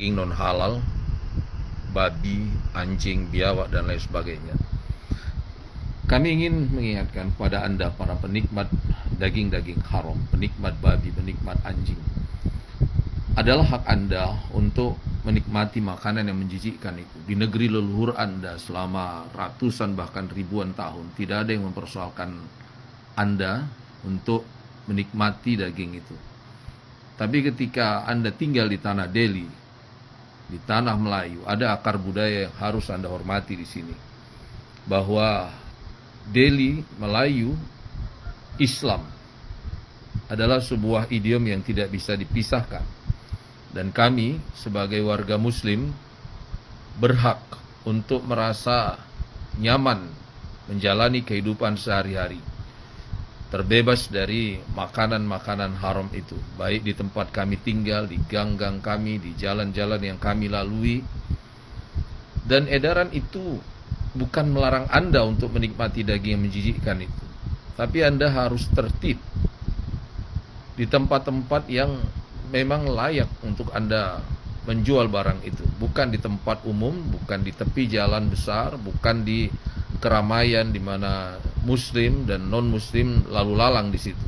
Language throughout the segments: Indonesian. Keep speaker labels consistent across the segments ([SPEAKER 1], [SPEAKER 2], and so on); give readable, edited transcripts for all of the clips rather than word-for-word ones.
[SPEAKER 1] daging non halal, babi, anjing, biawak, dan lain sebagainya. Kami ingin mengingatkan kepada Anda para penikmat daging-daging haram, penikmat babi, penikmat anjing. Adalah hak Anda untuk menikmati makanan yang menjijikkan itu. Di negeri leluhur Anda selama ratusan bahkan ribuan tahun, tidak ada yang mempersoalkan Anda untuk menikmati daging itu. Tapi ketika Anda tinggal di tanah Delhi, di tanah Melayu, ada akar budaya yang harus Anda hormati di sini. Bahwa Delhi, Melayu, Islam adalah sebuah idiom yang tidak bisa dipisahkan. Dan kami sebagai warga muslim berhak untuk merasa nyaman menjalani kehidupan sehari-hari, terbebas dari makanan-makanan haram itu, baik di tempat kami tinggal, di gang-gang kami, di jalan-jalan yang kami lalui. Dan edaran itu bukan melarang Anda untuk menikmati daging yang menjijikkan itu, tapi Anda harus tertib di tempat-tempat yang memang layak untuk Anda menjual barang itu. Bukan di tempat umum, bukan di tepi jalan besar, bukan di keramaian di mana muslim dan non-muslim lalu lalang di situ.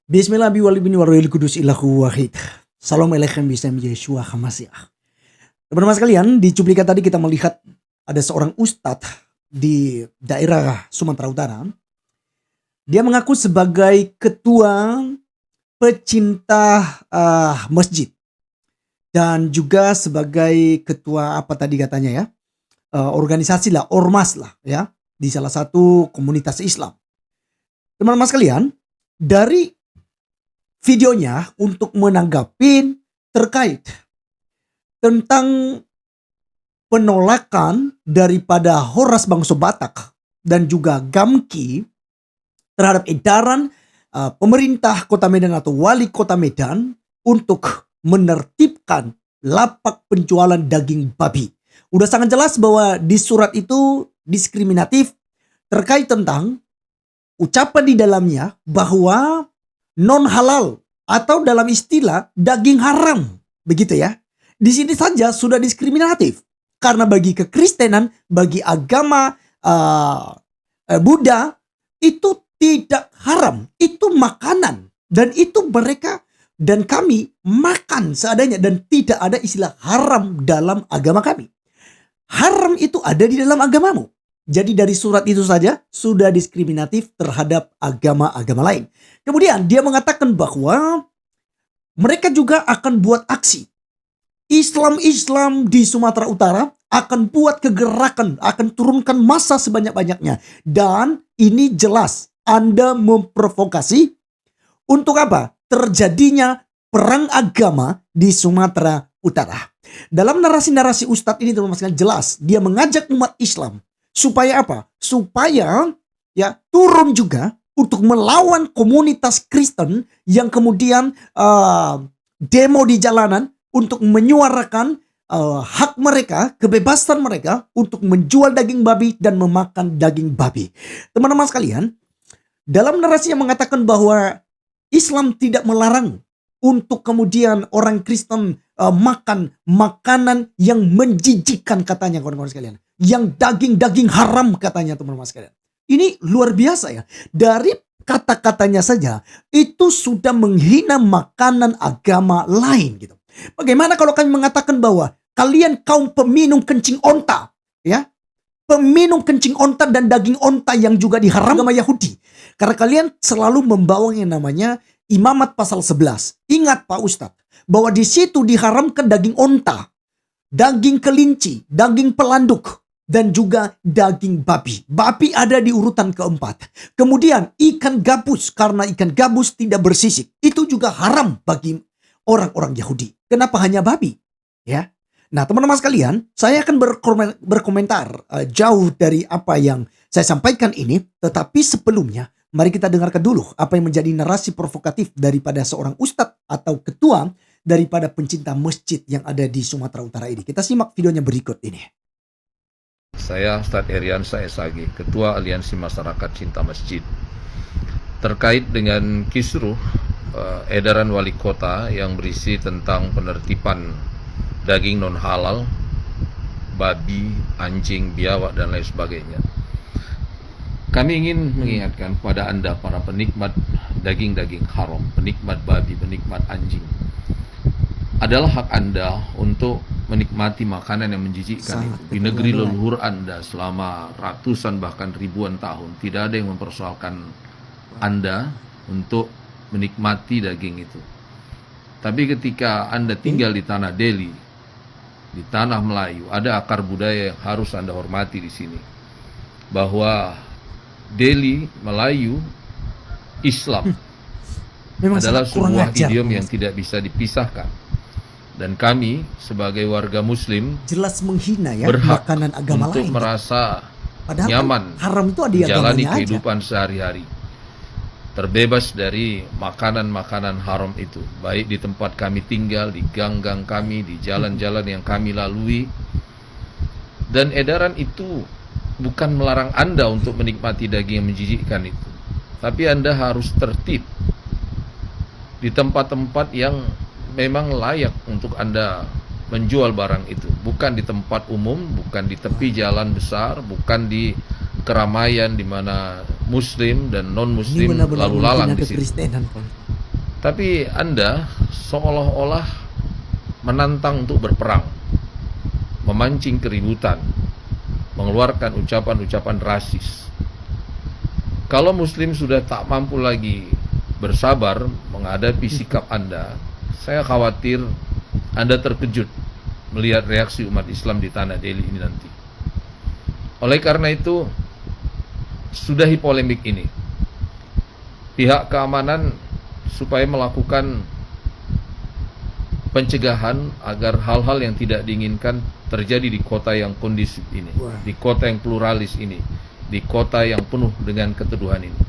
[SPEAKER 2] Bismillah biwalibini warahil kudus ilahu wahid. Salam alaikum bisam Yeshua Hamasiah. Teman-teman sekalian, di cuplikan tadi kita melihat ada seorang ustadz di daerah Sumatera Utara. Dia mengaku sebagai ketua pecinta masjid. Dan juga sebagai ketua apa tadi katanya ya, organisasi lah, ormas lah ya, di salah satu komunitas Islam. Teman-teman sekalian, dari videonya untuk menanggapi terkait tentang penolakan daripada Horas Bangso Batak dan juga Gamki terhadap edaran pemerintah Kota Medan atau Wali Kota Medan untuk menertibkan lapak penjualan daging babi. Udah sangat jelas bahwa di surat itu diskriminatif terkait tentang ucapan di dalamnya bahwa non halal atau dalam istilah daging haram, begitu ya. Di sini saja sudah diskriminatif karena bagi kekristenan, bagi agama Buddha itu tidak haram, itu makanan dan itu mereka dan kami makan seadanya dan tidak ada istilah haram dalam agama kami. Haram itu ada di dalam agamamu. Jadi dari surat itu saja sudah diskriminatif terhadap agama-agama lain. Kemudian dia mengatakan bahwa mereka juga akan buat aksi. Islam di Sumatera Utara akan buat kegerakan, akan turunkan massa sebanyak-banyaknya. Dan ini jelas Anda memprovokasi untuk apa? Terjadinya perang agama di Sumatera Utara. Dalam narasi-narasi Ustadz ini teman-teman jelas dia mengajak umat Islam supaya apa? Supaya ya turun juga untuk melawan komunitas Kristen yang kemudian demo di jalanan untuk menyuarakan hak mereka, kebebasan mereka untuk menjual daging babi dan memakan daging babi. Teman-teman sekalian, dalam narasi yang mengatakan bahwa Islam tidak melarang untuk kemudian orang Kristen makan makanan yang menjijikkan katanya kawan-kawan sekalian. Yang daging-daging haram katanya teman-teman sekalian. Ini luar biasa ya. Dari kata-katanya saja itu sudah menghina makanan agama lain gitu. Bagaimana kalau kami mengatakan bahwa kalian kaum peminum kencing onta ya. Peminum kencing onta dan daging onta yang juga diharamkan agama Yahudi. Karena kalian selalu membawa yang namanya Imamat pasal 11. Ingat Pak Ustadz bahwa di situ diharamkan daging onta, daging kelinci, daging pelanduk, dan juga daging babi. Babi ada di urutan keempat. Kemudian ikan gabus, karena ikan gabus tidak bersisik. Itu juga haram bagi orang-orang Yahudi. Kenapa hanya babi? Ya. Nah teman-teman sekalian, saya akan berkomentar jauh dari apa yang saya sampaikan ini. Tetapi sebelumnya, Mari kita dengarkan dulu apa yang menjadi narasi provokatif daripada seorang ustadz atau ketua daripada pencinta masjid yang ada di Sumatera Utara ini. Kita simak videonya berikut ini.
[SPEAKER 1] Saya Ustadz Eriansa SAG, Ketua Aliansi Masyarakat Cinta Masjid. Terkait dengan kisruh edaran wali kota yang berisi tentang penertiban daging non halal, babi, anjing, biawak, dan lain sebagainya. Kami ingin mengingatkan kepada Anda para penikmat daging-daging haram, penikmat babi, penikmat anjing. Adalah hak Anda untuk menikmati makanan yang menjijikkan
[SPEAKER 2] Sangat
[SPEAKER 1] itu. Di negeri
[SPEAKER 2] betul.
[SPEAKER 1] leluhur Anda selama ratusan bahkan ribuan tahun, tidak ada yang mempersoalkan Anda untuk menikmati daging itu. Tapi ketika Anda tinggal di tanah Delhi, di tanah Melayu, ada akar budaya yang harus Anda hormati di sini. Bahwa Delhi, Melayu, Islam
[SPEAKER 2] Memang
[SPEAKER 1] adalah
[SPEAKER 2] sangat kurang
[SPEAKER 1] sebuah
[SPEAKER 2] ajar.
[SPEAKER 1] idiom yang tidak bisa dipisahkan. Dan kami sebagai warga muslim
[SPEAKER 2] Jelas menghina ya
[SPEAKER 1] berhak
[SPEAKER 2] makanan agama
[SPEAKER 1] untuk
[SPEAKER 2] lain.
[SPEAKER 1] merasa
[SPEAKER 2] Padahal
[SPEAKER 1] nyaman
[SPEAKER 2] kan haram itu ada
[SPEAKER 1] menjalani
[SPEAKER 2] agamanya aja.
[SPEAKER 1] kehidupan sehari-hari, terbebas dari makanan-makanan haram itu, baik di tempat kami tinggal, di gang-gang kami, di jalan-jalan yang kami lalui. Dan edaran itu bukan melarang Anda untuk menikmati daging yang menjijikkan itu, tapi Anda harus tertib di tempat-tempat yang memang layak untuk Anda menjual barang itu, bukan di tempat umum, bukan di tepi jalan besar, bukan di keramaian di mana muslim dan non
[SPEAKER 2] Ini
[SPEAKER 1] muslim
[SPEAKER 2] benar-benar
[SPEAKER 1] lalu lalang
[SPEAKER 2] menghina
[SPEAKER 1] di situ.
[SPEAKER 2] kekristenan.
[SPEAKER 1] Tapi Anda seolah-olah menantang untuk berperang, memancing keributan, mengeluarkan ucapan-ucapan rasis. Kalau muslim sudah tak mampu lagi bersabar menghadapi sikap Anda, saya khawatir Anda terkejut melihat reaksi umat Islam di tanah Delhi ini nanti. Oleh karena itu, sudahi polemik ini. Pihak keamanan supaya melakukan pencegahan agar hal-hal yang tidak diinginkan terjadi di kota yang kondusif ini, di kota yang pluralis ini, di kota yang penuh dengan keteduhan ini.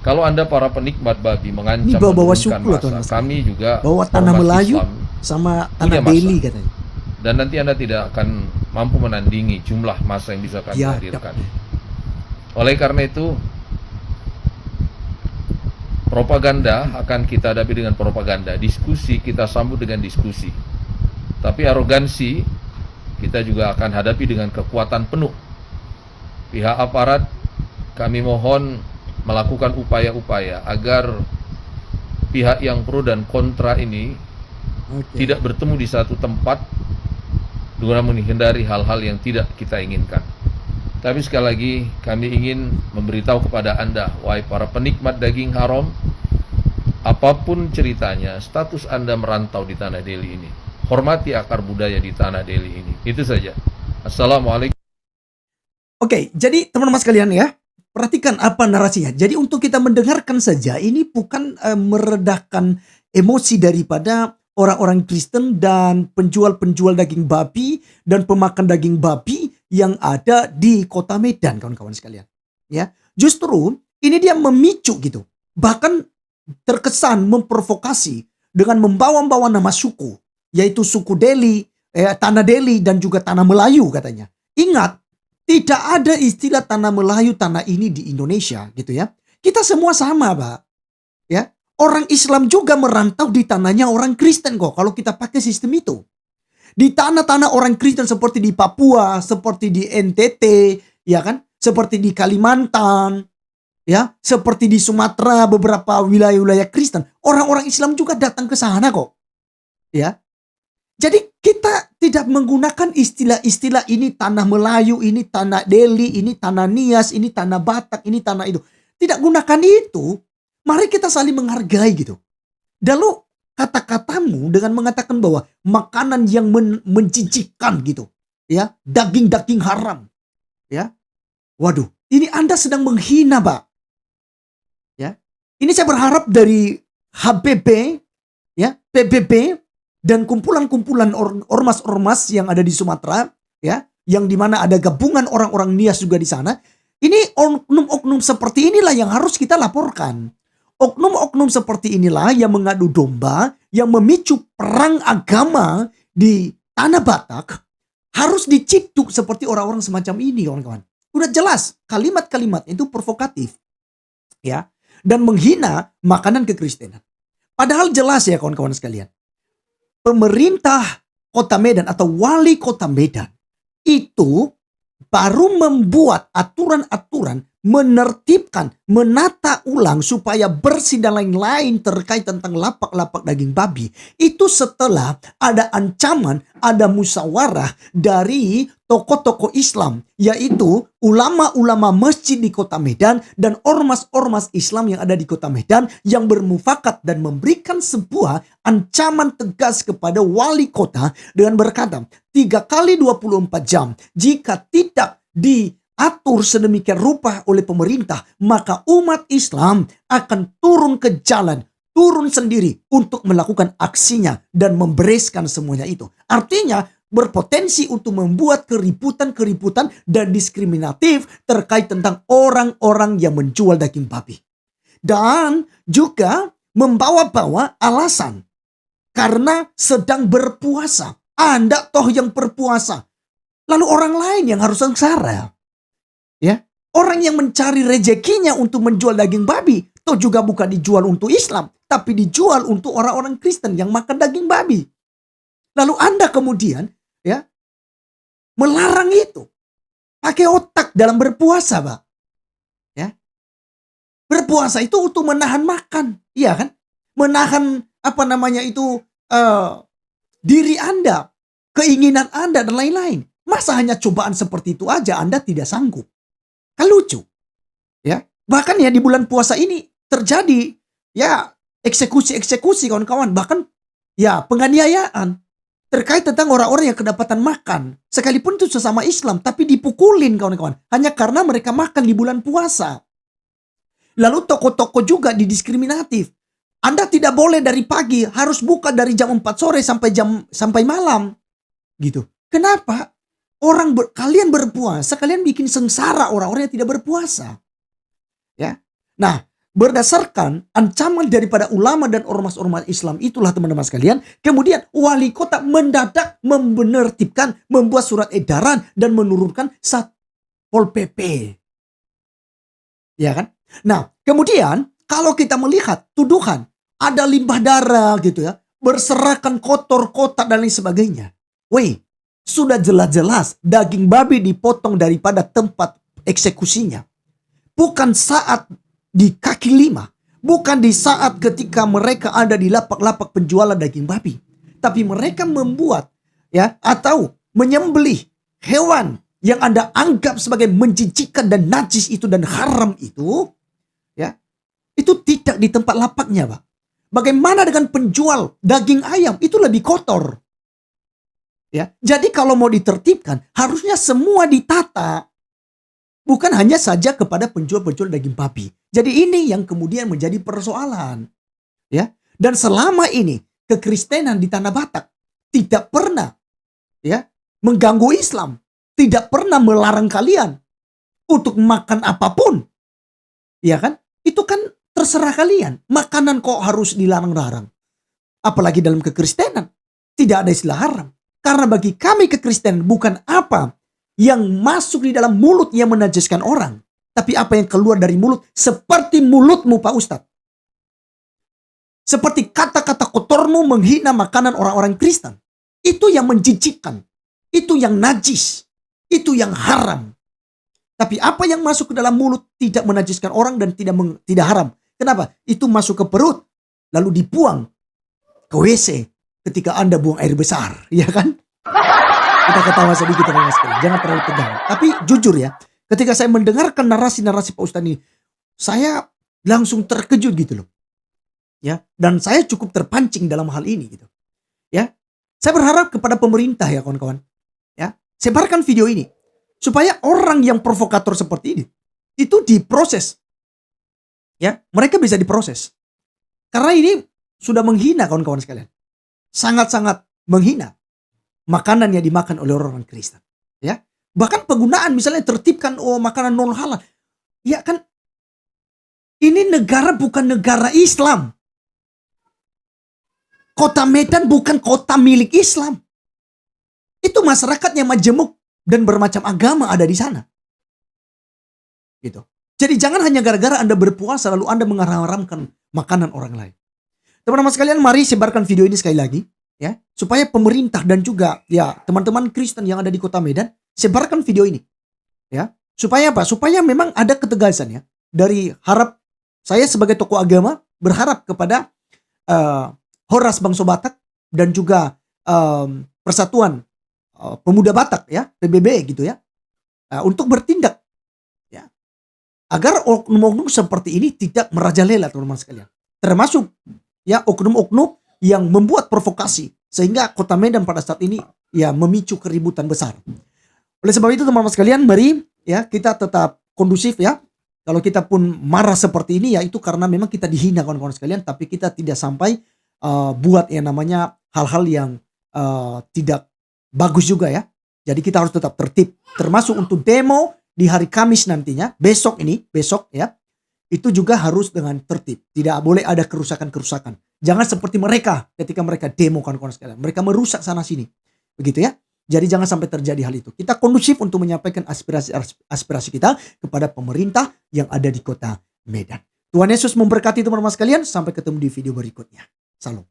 [SPEAKER 1] Kalau Anda para penikmat babi mengancam
[SPEAKER 2] Ini bawa-bawa
[SPEAKER 1] menurunkan
[SPEAKER 2] suku loh,
[SPEAKER 1] massa,
[SPEAKER 2] Mas.
[SPEAKER 1] kami juga
[SPEAKER 2] Bawa tanah
[SPEAKER 1] ormas
[SPEAKER 2] Melayu
[SPEAKER 1] Islam
[SPEAKER 2] sama
[SPEAKER 1] punya
[SPEAKER 2] tanah
[SPEAKER 1] massa.
[SPEAKER 2] Delhi katanya.
[SPEAKER 1] Dan nanti Anda tidak akan mampu menandingi jumlah massa yang bisa kami
[SPEAKER 2] Ya,
[SPEAKER 1] hadirkan. Oleh karena itu, propaganda akan kita hadapi dengan propaganda, diskusi kita sambut dengan diskusi. Tapi arogansi kita juga akan hadapi dengan kekuatan penuh. Pihak aparat kami mohon melakukan upaya-upaya agar pihak yang pro dan kontra ini tidak bertemu di satu tempat guna menghindari hal-hal yang tidak kita inginkan. Tapi sekali lagi kami ingin memberitahu kepada Anda, wahai para penikmat daging haram, apapun ceritanya, status Anda merantau di tanah Delhi ini, hormati akar budaya di tanah Delhi ini. Itu saja. Assalamualaikum.
[SPEAKER 2] Oke, jadi teman-teman sekalian ya, perhatikan apa narasinya. Jadi untuk kita mendengarkan saja, ini bukan meredahkan emosi daripada orang-orang Kristen dan penjual-penjual daging babi dan pemakan daging babi yang ada di kota Medan, kawan-kawan sekalian. Ya, justru ini dia memicu gitu, bahkan terkesan memprovokasi dengan membawa-bawa nama suku, yaitu suku Delhi, tanah Delhi dan juga tanah Melayu katanya. Ingat, tidak ada istilah tanah Melayu, tanah ini di Indonesia gitu ya. Kita semua sama, Pak. Ya, orang Islam juga merantau di tanahnya orang Kristen kok kalau kita pakai sistem itu. Di tanah-tanah orang Kristen seperti di Papua, seperti di NTT, ya kan? Seperti di Kalimantan, ya, seperti di Sumatera, beberapa wilayah-wilayah Kristen, orang-orang Islam juga datang ke sana kok. Ya. Jadi kita tidak menggunakan istilah-istilah ini tanah Melayu, ini tanah Delhi, ini tanah Nias, ini tanah Batak, ini tanah itu. Tidak gunakan itu. Mari kita saling menghargai gitu. Lalu kata-katamu dengan mengatakan bahwa makanan yang menjijikkan gitu, ya, daging-daging haram, ya. Waduh, ini Anda sedang menghina, Pak. Ya. Ini saya berharap dari HBB, ya, PBB dan kumpulan-kumpulan ormas-ormas yang ada di Sumatera, ya, yang dimana ada gabungan orang-orang Nias juga di sana, Ini oknum-oknum seperti inilah yang harus kita laporkan. Oknum-oknum seperti inilah yang mengadu domba, yang memicu perang agama di tanah Batak, harus diciduk seperti orang-orang semacam ini, kawan-kawan. Udah jelas kalimat-kalimat itu provokatif, ya, dan menghina makanan kekristenan. Padahal jelas ya kawan-kawan sekalian, pemerintah Kota Medan atau wali Kota Medan itu baru membuat aturan-aturan, menertibkan, menata ulang supaya bersih dan lain-lain terkait tentang lapak-lapak daging babi. Itu setelah ada ancaman, ada musyawarah dari tokoh-tokoh Islam, yaitu ulama-ulama masjid di Kota Medan dan ormas-ormas Islam yang ada di Kota Medan yang bermufakat dan memberikan sebuah ancaman tegas kepada wali kota dengan berkata, 3 kali 24 jam jika tidak diatur sedemikian rupa oleh pemerintah, maka umat Islam akan turun ke jalan, turun sendiri untuk melakukan aksinya dan membereskan semuanya itu. Artinya berpotensi untuk membuat keributan-keributan dan diskriminatif terkait tentang orang-orang yang menjual daging babi. Dan juga membawa-bawa alasan karena sedang berpuasa. Anda toh yang berpuasa. Lalu orang lain yang harus sengsara. Ya, orang yang mencari rezekinya untuk menjual daging babi, toh juga bukan dijual untuk Islam, tapi dijual untuk orang-orang Kristen yang makan daging babi. Lalu Anda kemudian ya melarang itu. Pakai otak dalam berpuasa, Pak. Ya. Berpuasa itu untuk menahan makan, iya kan? Menahan diri Anda, keinginan Anda dan lain-lain. Masa hanya cobaan seperti itu aja Anda tidak sanggup? Kan lucu. Ya. Bahkan ya di bulan puasa ini terjadi ya eksekusi-eksekusi kawan-kawan, bahkan ya penganiayaan terkait tentang orang-orang yang kedapatan makan. Sekalipun itu sesama Islam, tapi dipukulin kawan-kawan. Hanya karena mereka makan di bulan puasa. Lalu toko-toko juga didiskriminatif. Anda tidak boleh dari pagi, harus buka dari jam 4 sore sampai malam. Gitu. Kenapa? Kalian berpuasa, kalian bikin sengsara orang-orang yang tidak berpuasa. Ya. Nah, berdasarkan ancaman daripada ulama dan ormas-ormas Islam itulah teman-teman sekalian, kemudian wali kota mendadak menertibkan, membuat surat edaran dan menurunkan Satpol PP. Ya kan? Nah, kemudian kalau kita melihat tuduhan ada limbah darah gitu ya, berserakan kotor, kotak dan lain sebagainya. Woi, sudah jelas-jelas daging babi dipotong daripada tempat eksekusinya. Bukan saat di kaki lima. Bukan di saat ketika mereka ada di lapak-lapak penjualan daging babi. Tapi mereka membuat ya atau menyembelih hewan yang Anda anggap sebagai menjijikkan dan najis itu dan haram itu, ya, itu tidak di tempat lapaknya, Pak. Bagaimana dengan penjual daging ayam? Itu lebih kotor. Ya, jadi kalau mau ditertibkan, harusnya semua ditata. Bukan hanya saja kepada penjual-penjual daging babi. Jadi ini yang kemudian menjadi persoalan. Ya, dan selama ini kekristenan di tanah Batak tidak pernah ya mengganggu Islam, tidak pernah melarang kalian untuk makan apapun. Ya kan? Itu kan terserah kalian. Makanan kok harus dilarang-larang. Apalagi dalam kekristenan tidak ada istilah haram. Karena bagi kami kekristenan bukan apa yang masuk di dalam mulut yang menajiskan orang. Tapi apa yang keluar dari mulut. Seperti mulutmu Pak Ustadz. Seperti kata-kata kotormu menghina makanan orang-orang Kristen. Itu yang menjijikkan. Itu yang najis. Itu yang haram. Tapi apa yang masuk ke dalam mulut tidak menajiskan orang dan tidak haram. Kenapa? Itu masuk ke perut. Lalu dibuang ke WC. Ketika Anda buang air besar, ya kan? Kita ketawa sedikit teman-teman sekalian, jangan terlalu tegang. Tapi jujur ya, ketika saya mendengarkan narasi-narasi Pak Ustadz ini, saya langsung terkejut gitu loh. Ya, dan saya cukup terpancing dalam hal ini gitu. Ya. Saya berharap kepada pemerintah ya kawan-kawan. Ya, sebarkan video ini supaya orang yang provokator seperti ini itu diproses. Ya, mereka bisa diproses. Karena ini sudah menghina kawan-kawan sekalian. Sangat-sangat menghina makanan yang dimakan oleh orang Kristen. Ya, Bahkan penggunaan misalnya tertibkan makanan non halal. Ya kan, ini negara bukan negara Islam. Kota Medan bukan kota milik Islam. Itu masyarakatnya majemuk dan bermacam agama ada di sana. Gitu. Jadi jangan hanya gara-gara Anda berpuasa lalu Anda mengharamkan makanan orang lain. Teman-teman sekalian, mari sebarkan video ini sekali lagi ya, supaya pemerintah dan juga ya teman-teman Kristen yang ada di Kota Medan sebarkan video ini. Ya, supaya apa? Supaya memang ada ketegasan ya. Dari harap saya sebagai tokoh agama berharap kepada Horas Bangsa Batak dan juga Persatuan Pemuda Batak ya, PBB gitu ya, untuk bertindak ya, agar oknum-oknum seperti ini tidak merajalela teman-teman sekalian. Termasuk ya oknum-oknum yang membuat provokasi sehingga Kota Medan pada saat ini ya memicu keributan besar. Oleh sebab itu teman-teman sekalian, mari ya kita tetap kondusif ya. Kalau kita pun marah seperti ini ya itu karena memang kita dihina kawan-kawan sekalian, tapi kita tidak sampai buat yang namanya hal-hal yang tidak bagus juga ya. Jadi kita harus tetap tertib, termasuk untuk demo di hari Kamis nantinya, besok ya, itu juga harus dengan tertib. Tidak boleh ada kerusakan-kerusakan. Jangan seperti mereka ketika mereka demo kawan-kawan sekalian, mereka merusak sana sini, begitu ya. Jadi jangan sampai terjadi hal itu. Kita kondusif untuk menyampaikan aspirasi kita kepada pemerintah yang ada di Kota Medan. Tuhan Yesus memberkati teman-teman sekalian. Sampai ketemu di video berikutnya. Salam.